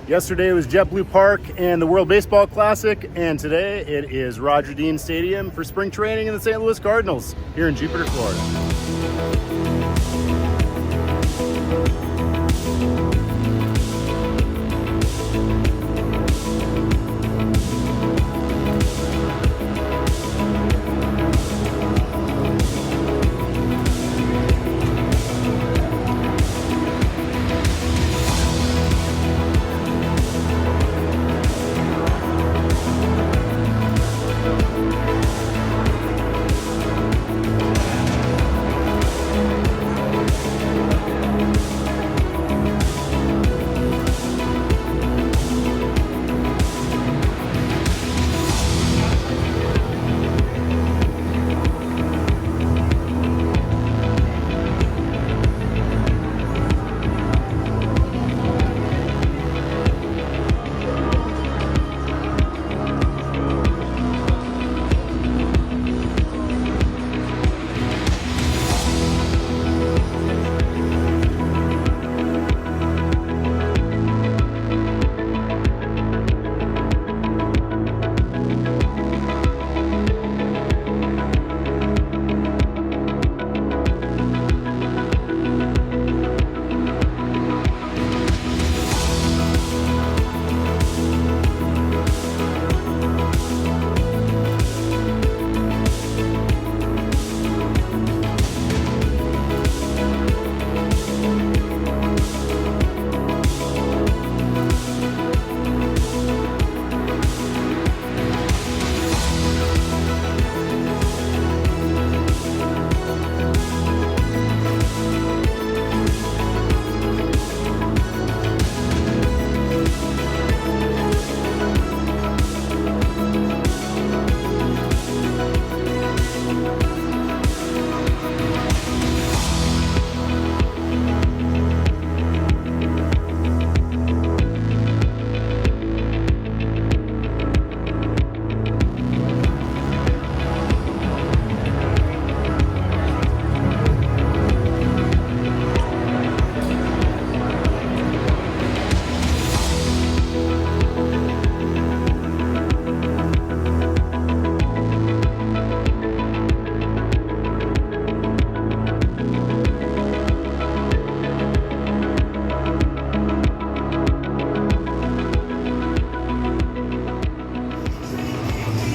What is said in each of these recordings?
Yesterday was JetBlue Park and the World Baseball Classic, and today it is Roger Dean Stadium for spring training in the St. Louis Cardinals here in Jupiter, Florida.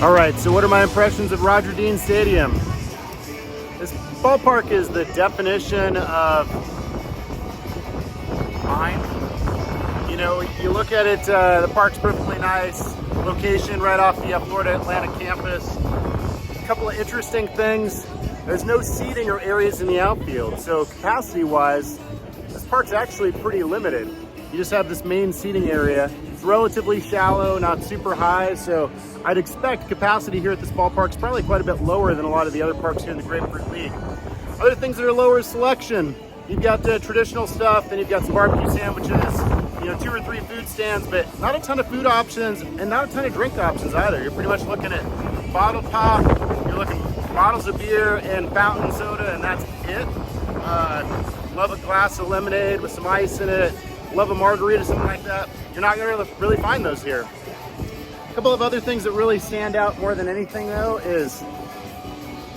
All right, so what are my impressions of Roger Dean Stadium? This ballpark is the definition of fine. You know, you look at it, the park's perfectly nice, location right off the Florida Atlantic campus. A couple of interesting things. There's no seating or areas in the outfield, so capacity-wise, this park's actually pretty limited. You just have this main seating area. It's relatively shallow, not super high, so I'd expect capacity here at this ballpark is probably quite a bit lower than a lot of the other parks here in the Grapefruit League. Other things that are lower is selection. You've got the traditional stuff, then you've got some barbecue sandwiches, you know, 2 or 3 food stands, but not a ton of food options and not a ton of drink options either. You're pretty much looking at bottle pop, you're looking at bottles of beer and fountain soda, and that's it. Love a glass of lemonade with some ice in it. Love a margarita, something like that. You're not gonna really find those here. A couple of other things that really stand out more than anything though is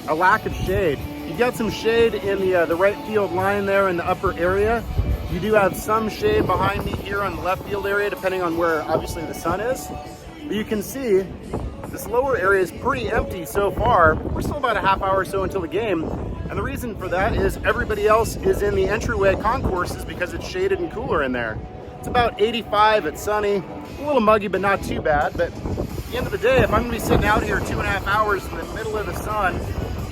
a lack of shade. You've got some shade in the right field line there in the upper area. You do have some shade behind me here on the left field area, depending on where obviously the sun is. But you can see this lower area is pretty empty so far. We're still about a half hour or so until the game. And the reason for that is everybody else is in the entryway concourses because it's shaded and cooler in there. It's about 85, it's sunny, a little muggy, but not too bad. But at the end of the day, if I'm gonna be sitting out here 2.5 hours in the middle of the sun,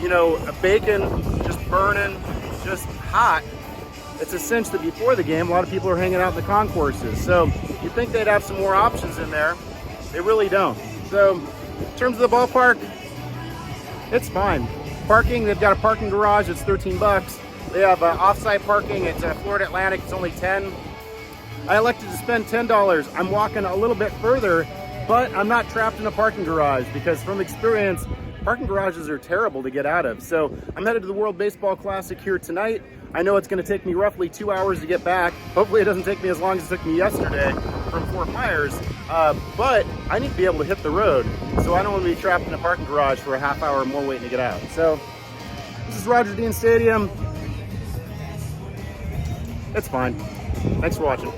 you know, a bacon just burning, just hot, it's a cinch that before the game, a lot of people are hanging out in the concourses. So you'd think they'd have some more options in there. They really don't. So in terms of the ballpark, it's fine. Parking, they've got a parking garage, it's 13 bucks. They have off-site parking at Florida Atlantic, it's only 10. I elected to spend $10. I'm walking a little bit further, but I'm not trapped in a parking garage because from experience, parking garages are terrible to get out of. So I'm headed to the World Baseball Classic here tonight. I know it's going to take me roughly 2 hours to get back. Hopefully it doesn't take me as long as it took me yesterday from Fort Myers, but I need to be able to hit the road, so I don't want to be trapped in a parking garage for a half hour or more waiting to get out. So this is Roger Dean Stadium. It's fine. Thanks for watching.